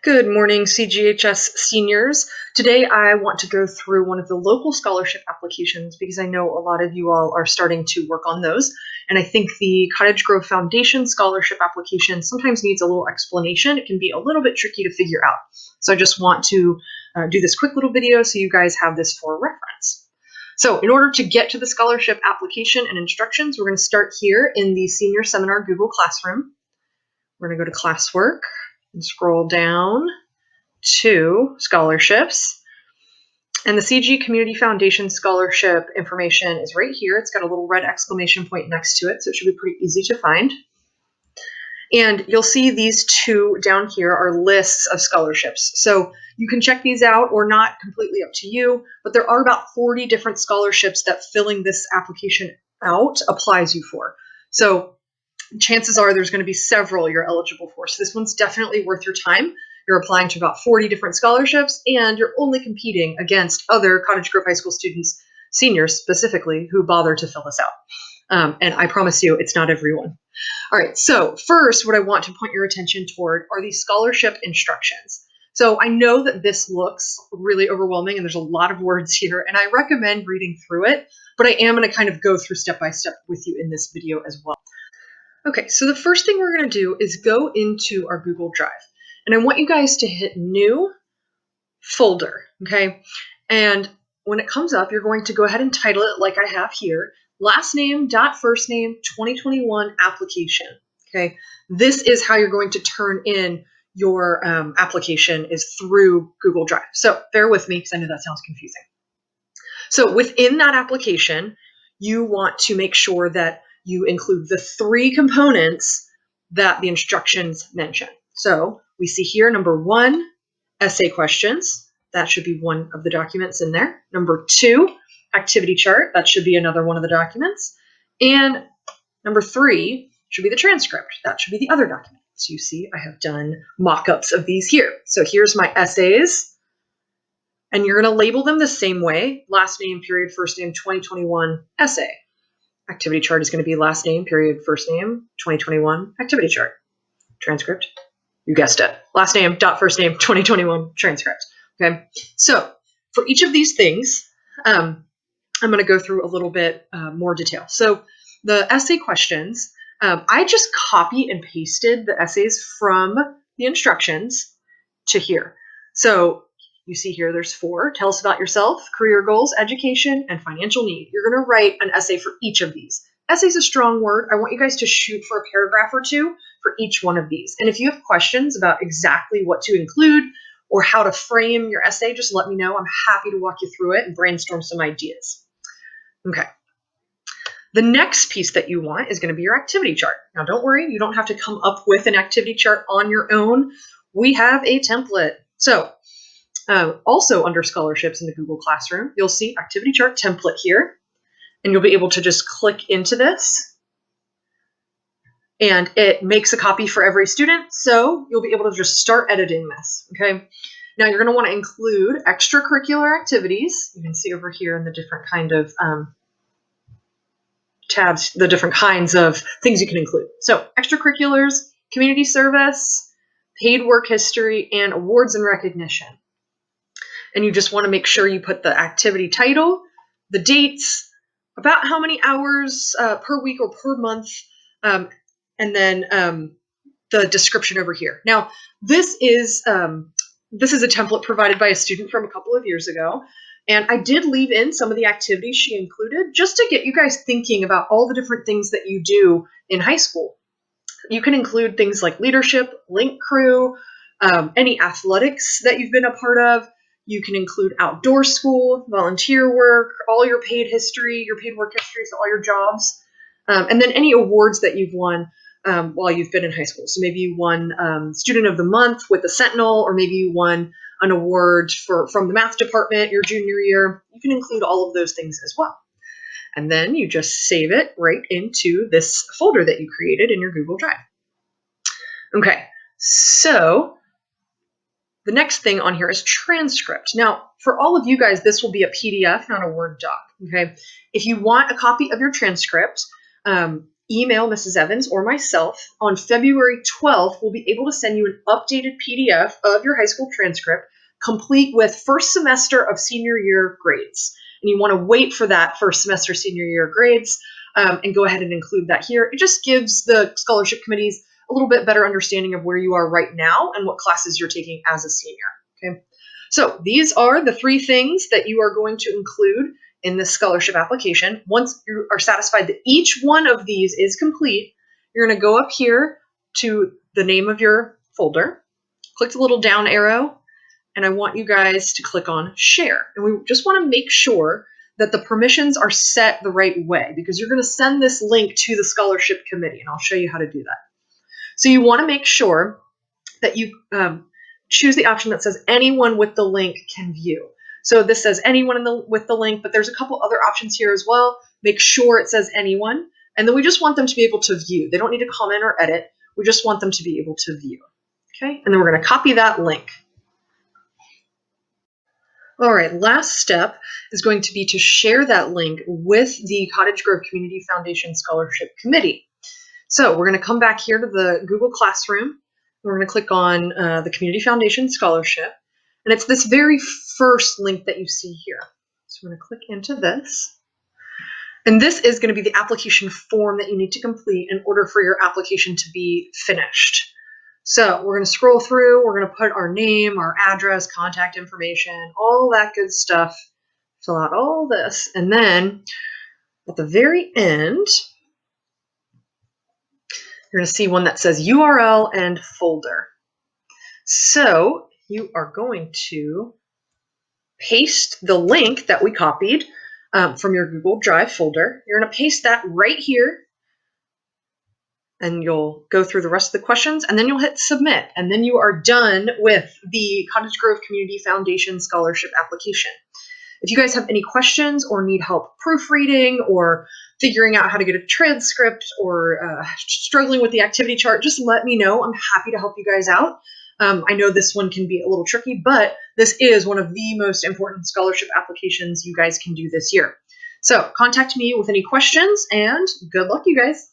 Good morning, CGHS seniors. Today I want to go through one of the local scholarship applications because I know a lot of you all are starting to work on those. And I think the Cottage Grove Foundation scholarship application sometimes needs a little explanation. It can be a little bit tricky to figure out. So I just want to do this quick little video so you guys have this for reference. So in order to get to the scholarship application and instructions, we're going to start here in the Senior Seminar Google Classroom. We're going to go to Classwork and scroll down to scholarships. And the CG Community Foundation scholarship information is right here. It's got a little red exclamation point next to it, so it should be pretty easy to find. And you'll see these two down here are lists of scholarships. So you can check these out or not, completely up to you, but there are about 40 different scholarships that filling this application out applies you for. So chances are there's going to be several you're eligible for. So this one's definitely worth your time. You're applying to about 40 different scholarships, and you're only competing against other Cottage Grove High School students, seniors specifically, who bother to fill this out. And I promise you, it's not everyone. All right, so first, what I want to point your attention toward are these scholarship instructions. So I know that this looks really overwhelming, and there's a lot of words here, and I recommend reading through it, but I am going to kind of go through step by step with you in this video as well. Okay, so the first thing we're going to do is go into our Google Drive. And I want you guys to hit New Folder, okay? And when it comes up, you're going to go ahead and title it like I have here, last name dot first name 2021 application, okay? This is how you're going to turn in your application is through Google Drive. So bear with me because I know that sounds confusing. So within that application, you want to make sure that you include the three components that the instructions mention. So we see here, number one, essay questions. That should be one of the documents in there. Number two, activity chart. That should be another one of the documents. And number three should be the transcript. That should be the other document. So you see, I have done mock-ups of these here. So here's my essays. And you're going to label them the same way, last name, period, first name, 2021 essay. Activity chart is going to be last name, period, first name, 2021 activity chart. Transcript, you guessed it. Last name, dot first name, 2021 transcript. Okay, so for each of these things, I'm going to go through a little bit more detail. So the essay questions, I just copy and pasted the essays from the instructions to here. So you see here, there's four. Tell us about yourself, career goals, education, and financial need. You're going to write an essay for each of these. Essay is a strong word. I want you guys to shoot for a paragraph or two for each one of these. And if you have questions about exactly what to include or how to frame your essay, just let me know. I'm happy to walk you through it and brainstorm some ideas. Okay. The next piece that you want is going to be your activity chart. Now, don't worry. You don't have to come up with an activity chart on your own. We have a template. So also under scholarships in the Google Classroom, you'll see activity chart template here, and you'll be able to just click into this, and it makes a copy for every student, so you'll be able to just start editing this, okay? Now you're going to want to include extracurricular activities. You can see over here in the different kind of tabs, the different kinds of things you can include. So extracurriculars, community service, paid work history, and awards and recognition. And you just want to make sure you put the activity title, the dates, about how many hours per week or per month, and then the description over here. Now, this is a template provided by a student from a couple of years ago, and I did leave in some of the activities she included just to get you guys thinking about all the different things that you do in high school. You can include things like leadership, link crew, any athletics that you've been a part of. You can include outdoor school, volunteer work, all your paid history, your paid work history, so all your jobs, and then any awards that you've won while you've been in high school. So maybe you won Student of the Month with the Sentinel, or maybe you won an award from the math department your junior year. You can include all of those things as well. And then you just save it right into this folder that you created in your Google Drive. Okay, so the next thing on here is transcript. Now, for all of you guys, this will be a PDF, not a Word doc, okay? If you want a copy of your transcript, email Mrs. Evans or myself on February 12th, we'll be able to send you an updated PDF of your high school transcript, complete with first semester of senior year grades. And you want to wait for that first semester senior year grades and go ahead and include that here. It just gives the scholarship committees a little bit better understanding of where you are right now and what classes you're taking as a senior. Okay. So these are the 3 things that you are going to include in this scholarship application. Once you are satisfied that each one of these is complete, you're going to go up here to the name of your folder, click the little down arrow, and I want you guys to click on share. And we just want to make sure that the permissions are set the right way, because you're going to send this link to the scholarship committee, and I'll show you how to do that. So you want to make sure that you choose the option that says anyone with the link can view. So this says anyone with the link, but there's a couple other options here as well. Make sure it says anyone, and then we just want them to be able to view. They don't need to comment or edit. We just want them to be able to view. Okay, and then we're going to copy that link. All right, last step is going to be to share that link with the Cottage Grove Community Foundation Scholarship Committee. So we're going to come back here to the Google Classroom. We're going to click on the Community Foundation Scholarship, and it's this very first link that you see here. So we're going to click into this, and this is going to be the application form that you need to complete in order for your application to be finished. So we're going to scroll through, we're going to put our name, our address, contact information, all that good stuff, fill out all this, and then at the very end, you're going to see one that says URL and folder. So you are going to paste the link that we copied from your Google Drive folder. You're going to paste that right here, and you'll go through the rest of the questions, and then you'll hit submit, and then you are done with the Cottage Grove Community Foundation Scholarship application. If you guys have any questions or need help proofreading or figuring out how to get a transcript or struggling with the activity chart, just let me know. I'm happy to help you guys out. I know this one can be a little tricky, but this is one of the most important scholarship applications you guys can do this year. So contact me with any questions, and good luck, you guys.